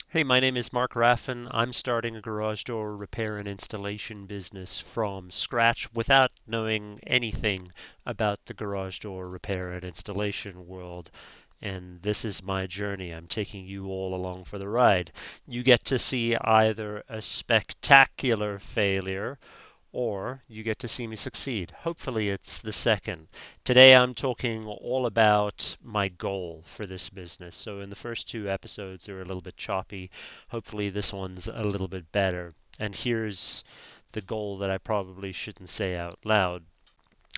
Hey, my name is Mark Raffin. I'm starting a garage door repair and installation business from scratch without knowing anything about the garage door repair and installation world. And this is my journey. I'm taking you all along for the ride. You get to see either a spectacular failure or you get to see me succeed. Hopefully, it's the second. Today, I'm talking all about my goal for this business. So, in the first two episodes, they're a little bit choppy. Hopefully, this one's a little bit better. And here's the goal that I probably shouldn't say out loud.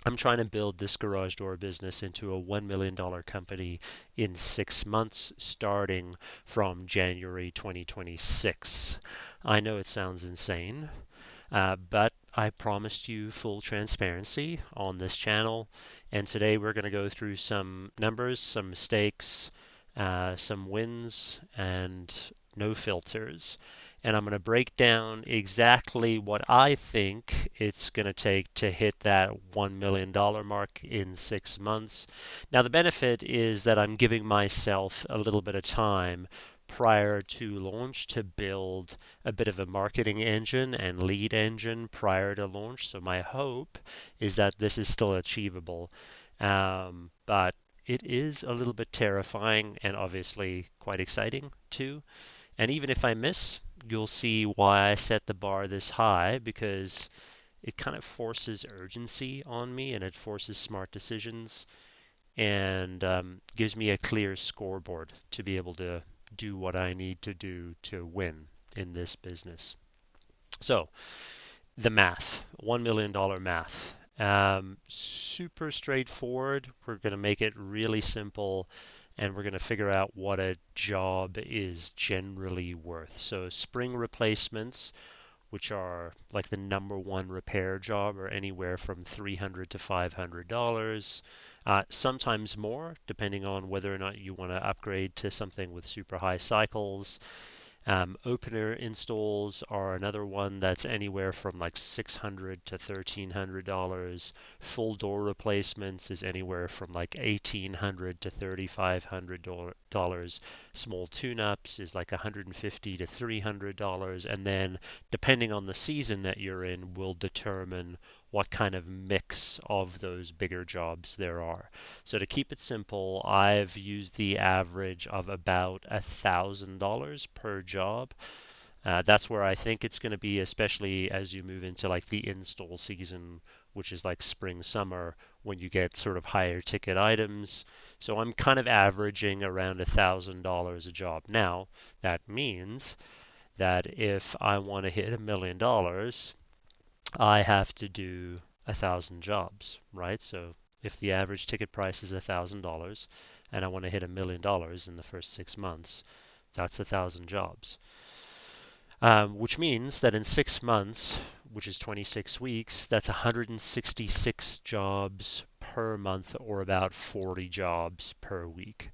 I'm trying to build this garage door business into a $1 million company in 6 months, starting from January 2026. I know it sounds insane, but I promised you full transparency on this channel, and today we're going to go through some numbers, some mistakes, some wins, and no filters. And I'm going to break down exactly what I think it's going to take to hit that $1 million mark in 6 months. Now, the benefit is that I'm giving myself a little bit of time prior to launch to build a bit of a marketing engine and lead engine prior to launch. So my hope is that this is still achievable. But it is a little bit terrifying and obviously quite exciting too. And even if I miss, you'll see why I set the bar this high because it kind of forces urgency on me and it forces smart decisions and gives me a clear scoreboard to be able to do what I need to do to win in this business. So, the math, $1 million math. Super straightforward. We're going to make it really simple and we're going to figure out what a job is generally worth. So, spring replacements, which are like the number one repair job, are anywhere from $300 to $500. Sometimes more, depending on whether or not you want to upgrade to something with super high cycles. Opener installs are another one that's anywhere from like $600 to $1,300. Full door replacements is anywhere from like $1,800 to $3,500. Small tune-ups is like $150 to $300, and then depending on the season that you're in will determine what kind of mix of those bigger jobs there are. So to keep it simple, I've used the average of about $1,000 per job. That's where I think it's going to be, especially as you move into like the install season, which is like spring, summer, when you get sort of higher ticket items. So I'm kind of averaging around $1,000 a job. Now, that means that if I want to hit $1 million, I have to do 1,000 jobs, right? So if the average ticket price is $1,000 and I want to hit $1 million in the first 6 months, that's 1,000 jobs. Which means that in 6 months, which is 26 weeks, that's 166 jobs per month or about 40 jobs per week.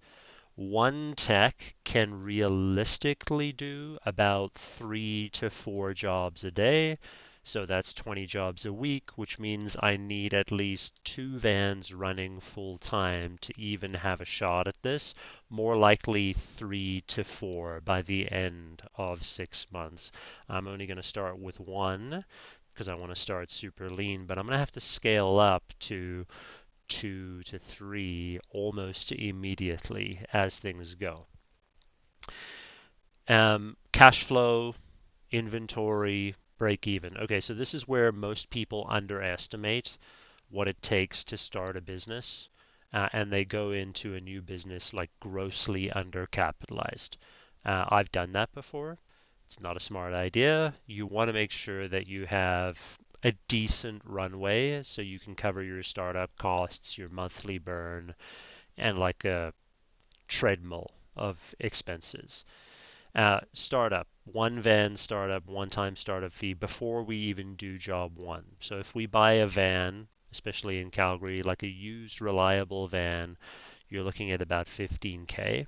One tech can realistically do about 3 to 4 jobs a day. So that's 20 jobs a week, which means I need at least two vans running full time to even have a shot at this. More likely 3 to 4 by the end of 6 months. I'm only going to start with one because I want to start super lean, but I'm going to have to scale up to 2 to 3 almost immediately as things go. Cash flow, inventory, break even. Okay, so this is where most people underestimate what it takes to start a business, and they go into a new business like grossly undercapitalized. I've done that before. It's not a smart idea. You want to make sure that you have a decent runway so you can cover your startup costs, your monthly burn, and like a treadmill of expenses. Startup, one van startup, one time startup fee before we even do job one. So if we buy a van, especially in Calgary, like a used reliable van, you're looking at about 15K.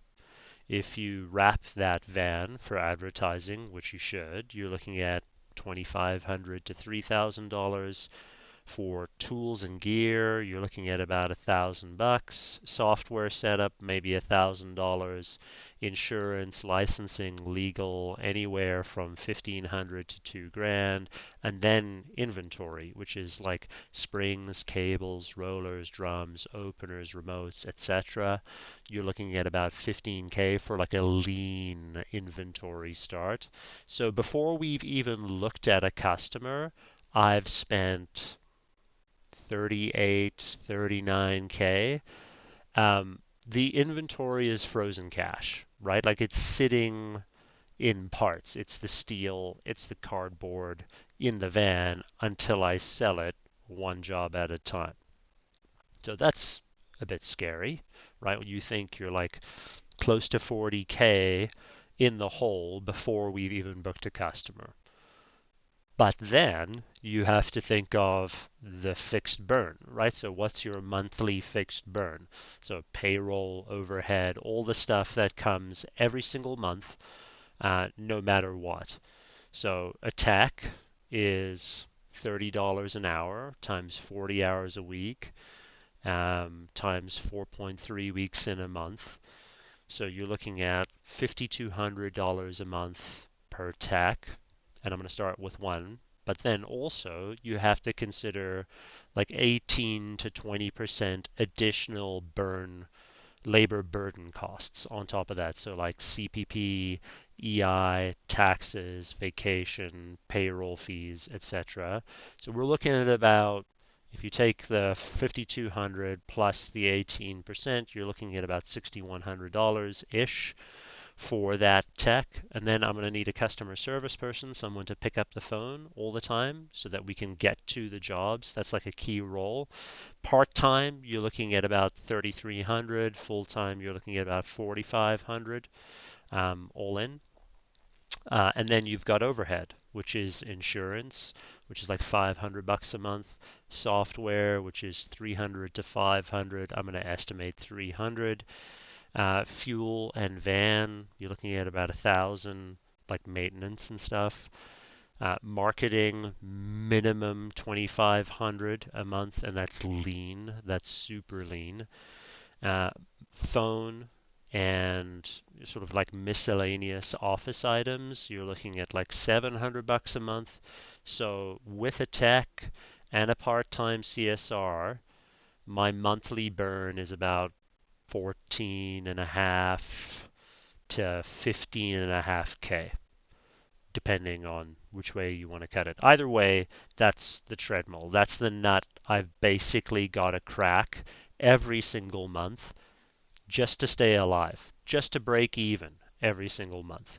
If you wrap that van for advertising, which you should, you're looking at $2,500 to $3,000. For tools and gear, you're looking at about $1,000. Software setup, maybe $1,000. Insurance, licensing, legal, anywhere from 1,500 to 2 grand. And then inventory, which is like springs, cables, rollers, drums, openers, remotes, etc. You're looking at about 15K for like a lean inventory start. So before we've even looked at a customer, I've spent 38, 39K. Um, the inventory is frozen cash, right? Like it's sitting in parts. It's the steel, it's the cardboard in the van until I sell it one job at a time. So that's a bit scary, right? When you think you're like close to 40K in the hole before we've even booked a customer. But then you have to think of the fixed burn, right? So what's your monthly fixed burn? So payroll, overhead, all the stuff that comes every single month, no matter what. So a tech is $30 an hour times 40 hours a week, times 4.3 weeks in a month. So you're looking at $5,200 a month per tech, and I'm going to start with one. But then also you have to consider like 18 to 20% additional labor burden costs on top of that. So like CPP, EI, taxes, vacation, payroll fees, etc. So we're looking at about, if you take the 5,200 plus the 18%, you're looking at about $6,100 ish for that tech. And then I'm going to need a customer service person, someone to pick up the phone all the time so that we can get to the jobs. That's like a key role. Part-time, you're looking at about 3,300. Full-time, you're looking at about 4,500, all in. And then you've got overhead, which is insurance, which is like $500 a month. Software, which is 300 to 500. I'm going to estimate 300. Fuel and van, you're looking at about 1,000, like maintenance and stuff. Marketing, minimum 2,500 a month, and that's lean. That's super lean. Uh, Phone and sort of like miscellaneous office items, you're looking at like $700 a month. So with a tech and a part-time CSR, my monthly burn is about 14 and a half to 15 and a half K, depending on which way you want to cut it. Either way, that's the treadmill. That's the nut I've basically got to crack every single month just to stay alive, just to break even every single month.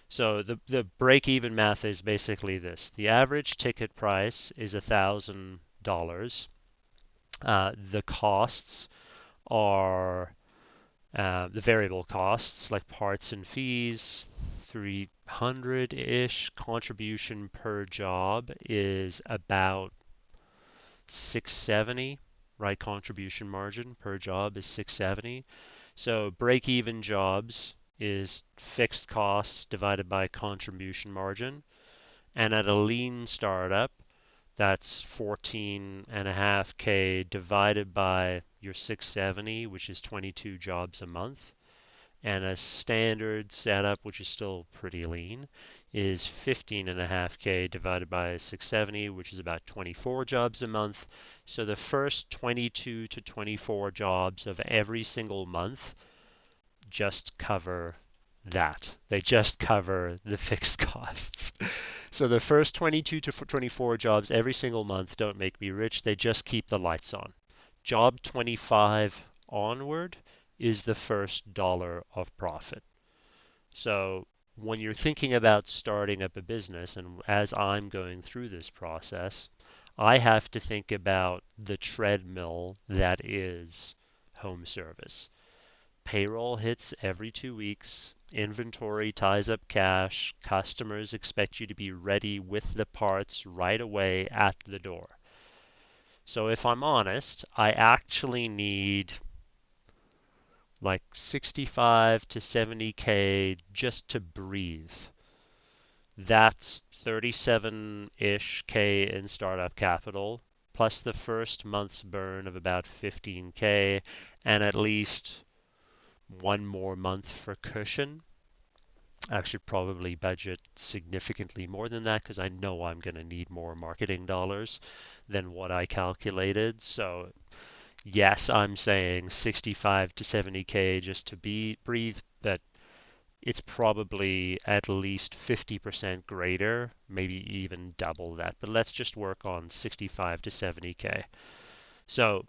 So the break even math is basically this. The average ticket price is $1,000. The costs are the variable costs like parts and fees, 300-ish. Contribution per job is about 670, right? Contribution margin per job is 670. So break-even jobs is fixed costs divided by contribution margin. And at a lean startup, that's 14.5K divided by your 670, which is 22 jobs a month. And a standard setup, which is still pretty lean, is 15.5K divided by 670, which is about 24 jobs a month. So the first 22 to 24 jobs of every single month just cover that. They just cover the fixed costs. So the first 22 to 24 jobs every single month don't make me rich. They just keep the lights on. Job 25 onward is the first dollar of profit. So when you're thinking about starting up a business, and as I'm going through this process, I have to think about the treadmill that is home service. Payroll hits every 2 weeks. Inventory ties up cash. Customers expect you to be ready with the parts right away at the door. So if I'm honest, I actually need like 65 to 70K just to breathe. That's 37-ish K in startup capital. plus the first month's burn of about 15K, and at least one more month for cushion. I should probably budget significantly more than that because I know I'm going to need more marketing dollars than what I calculated. So yes, I'm saying 65 to 70K just to breathe, but it's probably at least 50% greater, maybe even double that. But let's just work on 65 to 70K. So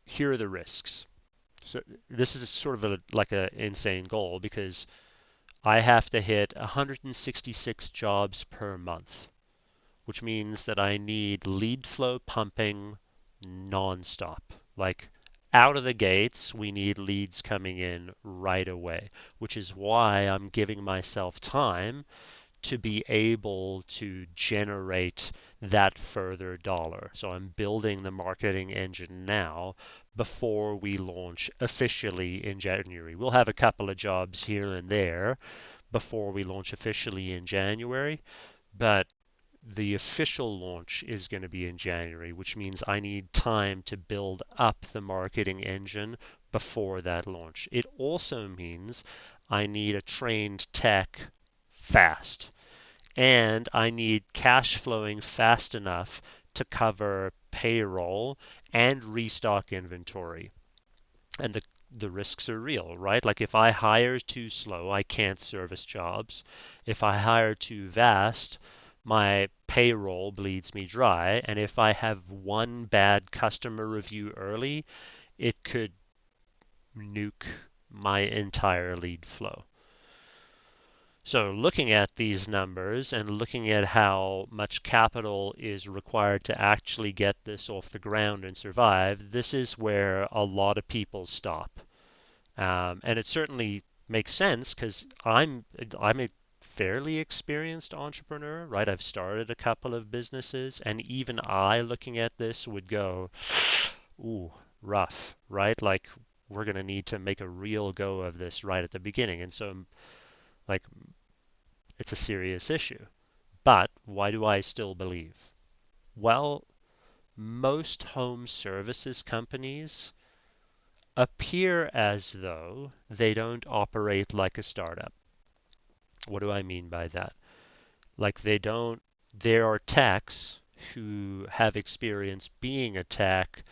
here are the risks. So this is sort of like an insane goal because I have to hit 166 jobs per month, which means that I need lead flow pumping nonstop. Like out of the gates, we need leads coming in right away, which is why I'm giving myself time to be able to generate that further dollar. So I'm building the marketing engine now before we launch officially in January. We'll have a couple of jobs here and there before we launch officially in January, but the official launch is going to be in January, which means I need time to build up the marketing engine before that launch. It also means I need a trained tech fast, and I need cash flowing fast enough to cover payroll and restock inventory. And the risks are real, right? Like if I hire too slow, I can't service jobs. If I hire too fast, my payroll bleeds me dry. And if I have one bad customer review early, it could nuke my entire lead flow. So looking at these numbers and looking at how much capital is required to actually get this off the ground and survive, this is where a lot of people stop. And it certainly makes sense because I'm a fairly experienced entrepreneur, right? I've started a couple of businesses, and even I, looking at this, would go, "Ooh, rough," right? Like we're going to need to make a real go of this right at the beginning. And so, like, it's a serious issue. But why do I still believe? Well, most home services companies appear as though they don't operate like a startup. What do I mean by that? Like they don't, there are techs who have experience being a tech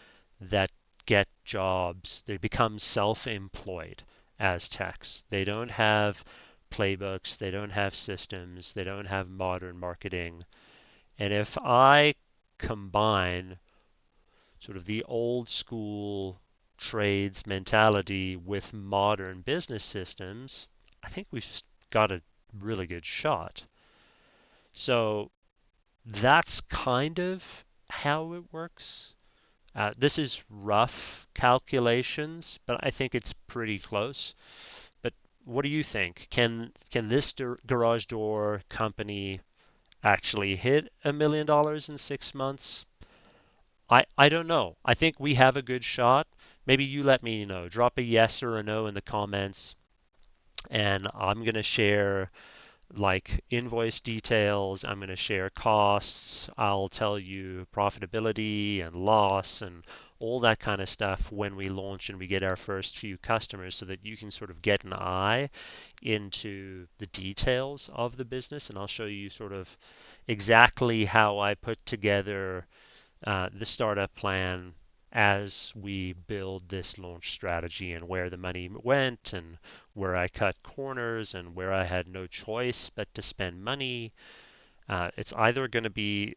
that get jobs. They become self-employed as techs. They don't have playbooks, they don't have systems, they don't have modern marketing. And if I combine sort of the old school trades mentality with modern business systems, I think we've got a really good shot. So that's kind of how it works. This is rough calculations, but I think it's pretty close. But what do you think? Can this garage door company actually hit $1 million in 6 months? I don't know. I think we have a good shot. Maybe you let me know. Drop a yes or a no in the comments, and I'm going to share like invoice details. I'm going to share costs. I'll tell you profitability and loss and all that kind of stuff when we launch and we get our first few customers so that you can sort of get an eye into the details of the business. And I'll show you sort of exactly how I put together the startup plan as we build this launch strategy and where the money went and where I cut corners and where I had no choice but to spend money. It's either going to be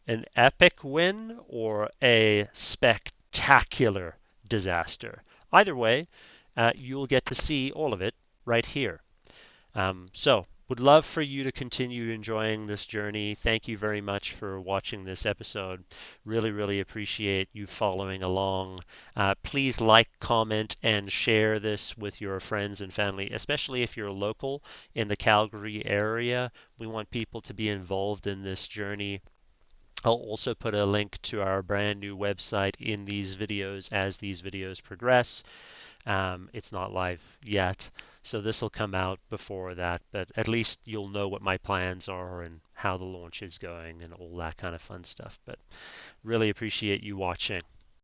an epic win or a spectacular disaster. Either way, you'll get to see all of it right here. So, would love for you to continue enjoying this journey. Thank you very much for watching this episode. Really, really appreciate you following along. Please like, comment, and share this with your friends and family, especially if you're local in the Calgary area. We want people to be involved in this journey. I'll also put a link to our brand new website in these videos as these videos progress. It's not live yet, so this will come out before that, but at least you'll know what my plans are and how the launch is going and all that kind of fun stuff. But really appreciate you watching.